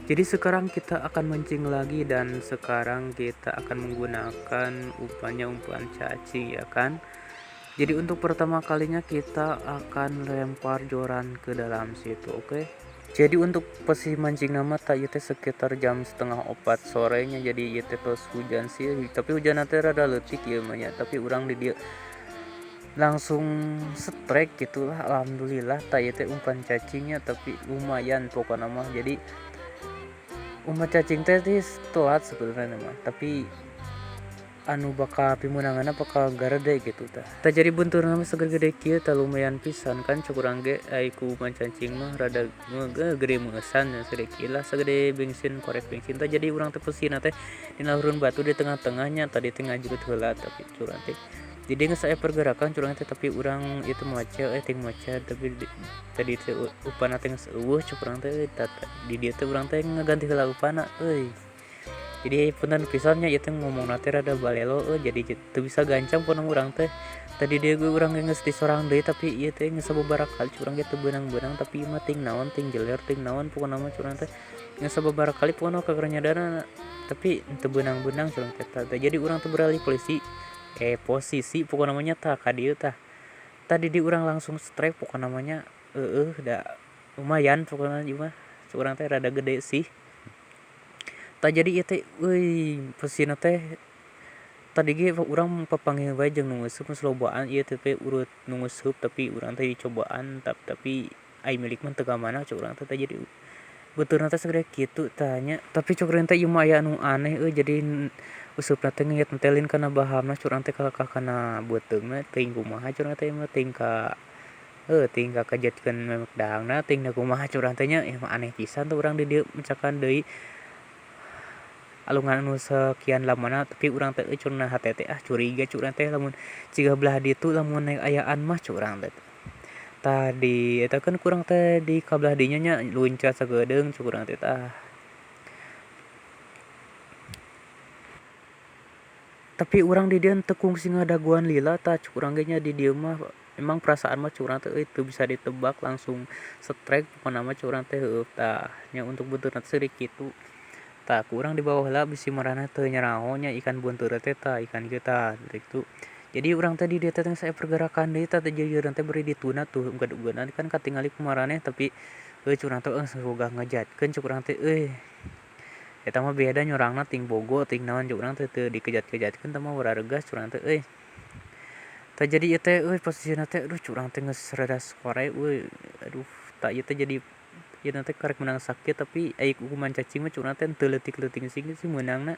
Jadi sekarang kita akan mancing lagi dan sekarang kita akan menggunakan umpan cacing ya kan. Jadi untuk pertama kalinya kita akan lempar joran ke dalam situ, oke. Jadi untuk posisi mancing nama tak yete sekitar jam setengah 4 sorenya, jadi yete pas hujan sih, tapi hujan nanti rada letik ya mah ya, tapi orang di dia langsung strike gitulah, alhamdulillah tak yete umpan cacingnya tapi lumayan pokoknya mah. Jadi umat cacing teh telat sebenarnya mah, tapi anu bakal pimunangan bakal garede gitu tah. Tah jadi buntur nama seger gede kieu tah lumayan pisan kan cukurang ge ai ku umat cacing mah rada gede mengesan ya sedikit lah segede bensin korek bensin tah. Jadi urang teh pesina teh dina hurun batu di tengah-tengahnya tadi tengah jurut heula tapi curang teh jadi nggak saya pergerakan curang teh tapi urang itu maca ting maca tapi tadi teh upana teh geus eueuh curang teh di dia teh urang teh ngaganti heula upana euy. Jadi punten pisannya itu ngomong nanti rada balelo jadi teu bisa gancang pun urang teh tadi dia gue urang geus di sorang deui tapi ieu teh geus sababaraha kali curang ge teu beunang-beunang tapi ieu mah ting naon ting jeler ting naon pokona mah curang teh geus sababaraha kali pokona kageur nyadana tapi teu beunang-beunang curang teh tah. Jadi urang teh beralih posisi pokoknya namanya tah ka dieu tah tadi di urang langsung strike pokoknya namanya da lumayan pokoknya mah urang teh rada gede sih tak jadi ieu teh euy pesina teh tadi ge urang papanggih bae jeung nu ngeusup lobaan ieu teh urut nu ngeusup tapi urang teh dicobaan tapi ai milik mah teu kamana cuk urang teh jadi beuteurna teh sagede kitu tanya tapi cuk urang teh ieu mah aya anu aneh jadi usupna teh ngeliat mentelin kana bahamna curang teh kana beuteungna teuing kumaha curang teh mah teuing ka ting ka kajetkeun memek dahangna teuing da kumaha curang teh nya emang aneh pisan tuh urang di dieu misalkan deui alungan anu sekian lamana tapi urang teh curna hate teh curiga curang teh lamun ciga belah ditu lamun ayaan mah curang teh tadi eta kan kurang teh di kabelah dinya nya luncat sagedeung curang teh tah. Tapi urang di dieu teu kungsi ngadaguan lila tah curang ge nya di dieu mah emang perasaan mah curang teh teu bisa ditebak langsung strike pokona mah curang teh heueuh tah nya untuk bunturna teh seurik kitu tah kurang di bawah heula bisi marana teu nyaraho nya ikan buntur teh tah ikan kieu tah gitu. Jadi urang teh di dieu teh saya pergerakan deui tah jadi urang teh beri dituna tuh ungkad-ungkadan kan katingali ku maraneh tapi curang teh boga ngajatkeun cuk urang teh eta mah beda nyorangna ting bogo ting naon cuk urang teh teu dikejat-kejatkeun tah mah wararegas curang teh tah jadi ieu teh posisina teh aduh curang teh geus rada sore aduh tah ieu teh jadi ieu teh karek menang sakit tapi ai kuman cacing mah curang teh teu leutik-leutik sih meunangna.